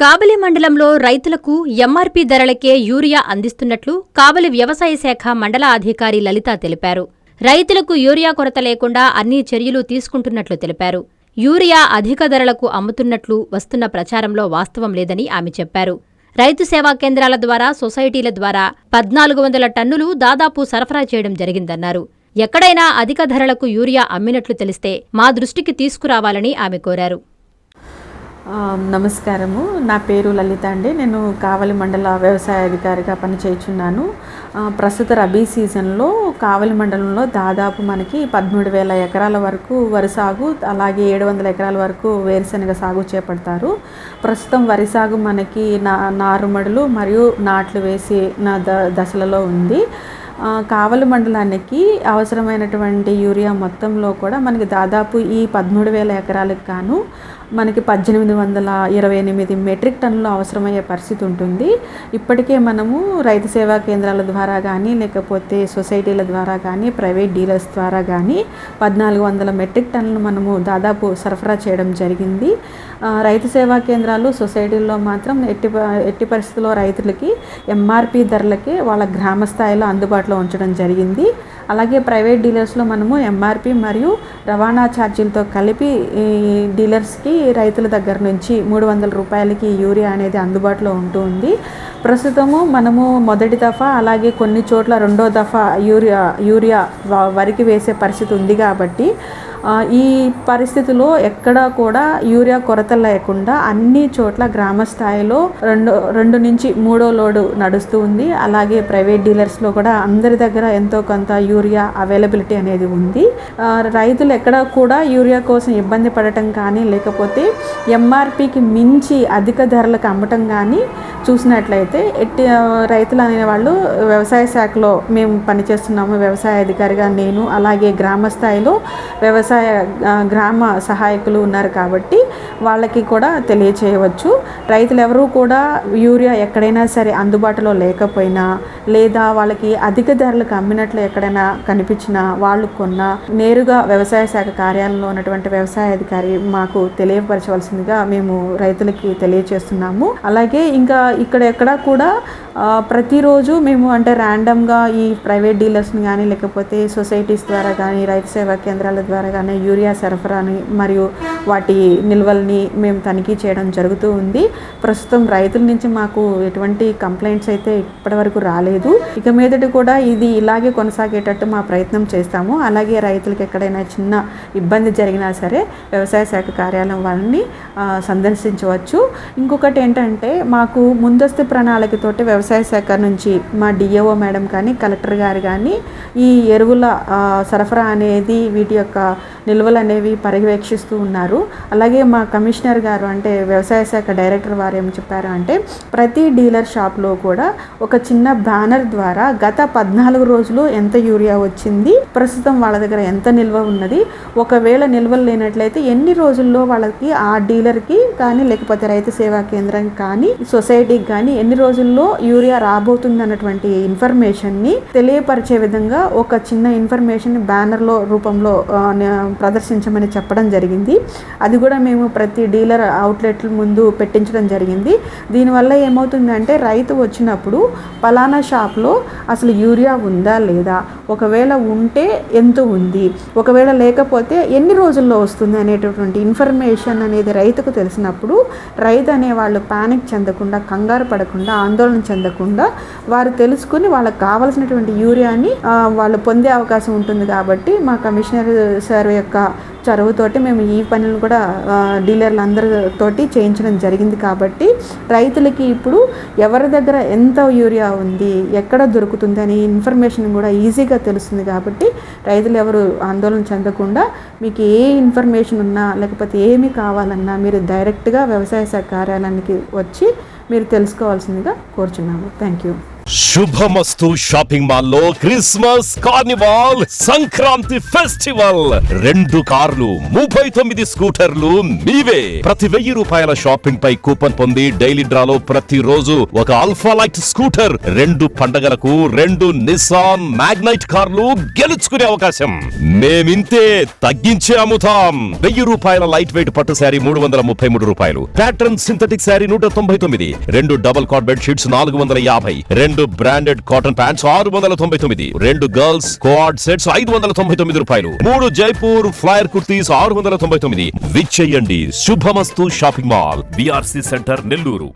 కావలి మండలంలో రైతులకు ఎంఆర్పీ ధరలకే యూరియా అందిస్తున్నట్లు కావలి వ్యవసాయ శాఖ మండల అధికారి లలిత తెలిపారు. రైతులకు యూరియా కొరత లేకుండా అన్ని చర్యలు తీసుకుంటున్నట్లు తెలిపారు. యూరియా అధిక ధరలకు అమ్ముతున్నట్లు వస్తున్న ప్రచారంలో వాస్తవం లేదని ఆమె చెప్పారు. రైతు సేవా కేంద్రాల ద్వారా సొసైటీల ద్వారా 1400 టన్నులు దాదాపు సరఫరా చేయడం జరిగిందన్నారు. ఎక్కడైనా అధిక ధరలకు యూరియా అమ్మినట్లు తెలిస్తే మా దృష్టికి తీసుకురావాలని ఆమె కోరారు. నమస్కారము. నా పేరు లలిత అండి. నేను కావలి మండల వ్యవసాయ అధికారిగా పనిచేయుచున్నాను. ప్రస్తుత రబీ సీజన్లో కావలి మండలంలో దాదాపు మనకి 13,000 ఎకరాల వరకు వరి సాగు, అలాగే 700 ఎకరాల వరకు వేరుశనగ సాగు చేపడతారు. ప్రస్తుతం వరి సాగు మనకి నారుమడులు మరియు నాట్లు వేసి దశలలో ఉంది. కావలి మండలానికి అవసరమైనటువంటి యూరియా మొత్తంలో కూడా మనకి దాదాపు ఈ 13,000 ఎకరాలకు గాను మనకి 1828 మెట్రిక్ టన్నులు అవసరమయ్యే పరిస్థితి ఉంటుంది. ఇప్పటికే మనము రైతు సేవా కేంద్రాల ద్వారా కానీ, లేకపోతే సొసైటీల ద్వారా కానీ, ప్రైవేట్ డీలర్స్ ద్వారా కానీ 1400 మెట్రిక్ టన్నులు మనము దాదాపు సరఫరా చేయడం జరిగింది. రైతు సేవా కేంద్రాలు, సొసైటీల్లో మాత్రం ఎట్టి పరిస్థితుల్లో రైతులకి ఎంఆర్పి ధరలకి వాళ్ళ గ్రామ స్థాయిలో అందుబాటులో ఉంచడం జరిగింది. అలాగే ప్రైవేట్ డీలర్స్లో మనము ఎంఆర్పి మరియు రవాణా ఛార్జీలతో కలిపి డీలర్స్కి రైతుల దగ్గర నుంచి 300 రూపాయలకి యూరియా అనేది అందుబాటులో ఉంటుంది. ప్రస్తుతము మనము మొదటి దఫా, అలాగే కొన్ని చోట్ల రెండో దఫా యూరియా వరికి వేసే పరిస్థితి ఉంది. కాబట్టి ఈ పరిస్థితిలో ఎక్కడా కూడా యూరియా కొరత లేకుండా అన్ని చోట్ల గ్రామ స్థాయిలో రెండు నుంచి మూడో లోడు నడుస్తూ ఉంది. అలాగే ప్రైవేట్ డీలర్స్లో కూడా అందరి దగ్గర ఎంతో కొంత యూరియా అవైలబిలిటీ అనేది ఉంది. రైతులు ఎక్కడా కూడా యూరియా కోసం ఇబ్బంది పడటం కానీ, లేకపోతే ఎంఆర్పికి మించి అధిక ధరలకు అమ్మటం కానీ చూసినట్లయితే రైతులు అనేవాళ్ళు వ్యవసాయ శాఖలో మేము పనిచేస్తున్నాము. వ్యవసాయ అధికారిగా నేను, అలాగే గ్రామ స్థాయిలో గ్రామ సహాయకులు ఉన్నారు కాబట్టి వాళ్ళకి కూడా తెలియచేయవచ్చు. రైతులు ఎవరూ కూడా యూరియా ఎక్కడైనా సరే అందుబాటులో లేకపోయినా, లేదా వాళ్ళకి అధిక ధరలకు అమ్మినట్లు ఎక్కడైనా కనిపించినా, వాళ్ళు కొన్నా నేరుగా వ్యవసాయ శాఖ కార్యాలయంలో ఉన్నటువంటి వ్యవసాయ అధికారి మాకు తెలియపరచవలసిందిగా మేము రైతులకి తెలియచేస్తున్నాము. అలాగే ఇంకా ఎక్కడా కూడా ప్రతిరోజు మేము అంటే ర్యాండమ్గా ఈ ప్రైవేట్ డీలర్స్ని కానీ, లేకపోతే సొసైటీస్ ద్వారా కానీ, రైతు సేవా కేంద్రాల ద్వారా కానీ యూరియా సరఫరాని మరియు వాటి నిల్వల్ని మేము తనిఖీ చేయడం జరుగుతూ ఉంది. ప్రస్తుతం రైతుల నుంచి మాకు ఎటువంటి కంప్లైంట్స్ అయితే ఇప్పటివరకు రాలేదు. ఇక మీదటి కూడా ఇది ఇలాగే కొనసాగేటట్టు మా ప్రయత్నం చేస్తాము. అలాగే రైతులకు ఎక్కడైనా చిన్న ఇబ్బంది జరిగినా సరే వ్యవసాయ శాఖ కార్యాలయం వాళ్ళని సందర్శించవచ్చు. ఇంకొకటి ఏంటంటే, మాకు ముందస్తు ప్రణాళికతోటి వ్యవసాయ శాఖ నుంచి మా డిఏఓ మేడం కానీ, కలెక్టర్ గారు కానీ ఈ ఎరువుల సరఫరా అనేది, వీటి యొక్క నిల్వలు అనేవి పర్యవేక్షిస్తూ ఉన్నారు. అలాగే మా కమిషనర్ గారు అంటే వ్యవసాయ శాఖ డైరెక్టర్ వారు ఏం చెప్పారు అంటే, ప్రతి డీలర్ షాప్లో కూడా ఒక చిన్న బ్యానర్ ద్వారా గత 14 రోజులు ఎంత యూరియా వచ్చింది, ప్రస్తుతం వాళ్ళ దగ్గర ఎంత నిల్వ ఉన్నది, ఒకవేళ నిల్వలు లేనట్లయితే ఎన్ని రోజుల్లో వాళ్ళకి ఆ డీలర్కి కానీ, లేకపోతే రైతు సేవా కేంద్రం కానీ, సొసైటీకి కానీ ఎన్ని రోజుల్లో యూరియా రాబోతుంది అన్నటువంటి ఇన్ఫర్మేషన్ని తెలియపరిచే విధంగా ఒక చిన్న ఇన్ఫర్మేషన్ బ్యానర్లో రూపంలో ప్రదర్శించమని చెప్పడం జరిగింది. అది కూడా మేము ప్రతి డీలర్ అవుట్లెట్ల ముందు పెట్టించడం జరిగింది. దీనివల్ల ఏమవుతుందంటే, రైతు వచ్చినప్పుడు పలానా షాప్లో అసలు యూరియా ఉందా లేదా, ఒకవేళ ఉంటే ఎంత ఉంది, ఒకవేళ లేకపోతే ఎన్ని రోజుల్లో వస్తుంది అనేటటువంటి ఇన్ఫర్మేషన్ అనేది రైతుకు తెలిసినప్పుడు రైతు అనేవాళ్ళు పానిక్ చెందకుండా, కంగారు పడకుండా, ఆందోళన చెందకుండా వారు తెలుసుకుని వాళ్ళకి కావాల్సినటువంటి యూరియాని వాళ్ళు పొందే అవకాశం ఉంటుంది. కాబట్టి మా కమిషనర్ సార్ యొక్క చొరవతోటి మేము ఈ పనులు కూడా డీలర్లందరితోటి చేయించడం జరిగింది. కాబట్టి రైతులకి ఇప్పుడు ఎవరి దగ్గర ఎంత యూరియా ఉంది, ఎక్కడ దొరుకుతుంది అనే ఇన్ఫర్మేషన్ కూడా ఈజీగా తెలుస్తుంది. కాబట్టి రైతులు ఎవరు ఆందోళన చెందకుండా, మీకు ఏ ఇన్ఫర్మేషన్ ఉన్నా, లేకపోతే ఏమి కావాలన్నా మీరు డైరెక్ట్గా వ్యవసాయ శాఖ కార్యాలయానికి వచ్చి మీరు తెలుసుకోవాల్సిందిగా కోరుచున్నాము. Thank you. Subhamastu shopping mall లో క్రిస్మస్ కార్నివాల్ సంక్రాంతి ఫెస్టివల్ 2 కార్లు 39 స్కూటర్లు మీవే. ప్రతి 1000 రూపాయల షాపింగ్ పై కూపన్ పొంది డైలీ డ్రాలో ప్రతి రోజు ఒక ఆల్ఫా లైట్ స్కూటర్, 2 పండగలకు 2 నిసాన్ మ్యాగ్నైట్ కార్లు గెలుచుకునే అవకాశం. మేమింతే తగ్గించే అమ్ముతాం. 1000 రూపాయల లైట్ వెయిట్ పట్టు శారీ 333 రూపాయలు, pattern synthetic sari 199, 2 double cot bed sheets 450, 2 branded cotton pants 699, 2 girls coord sets 599 రూపాయలు, 3 జైపూర్ ఫ్లైర్ కుర్తీస్ 699. విచ్చేయండి శుభమస్తు shopping mall, BRC centre, Nellore.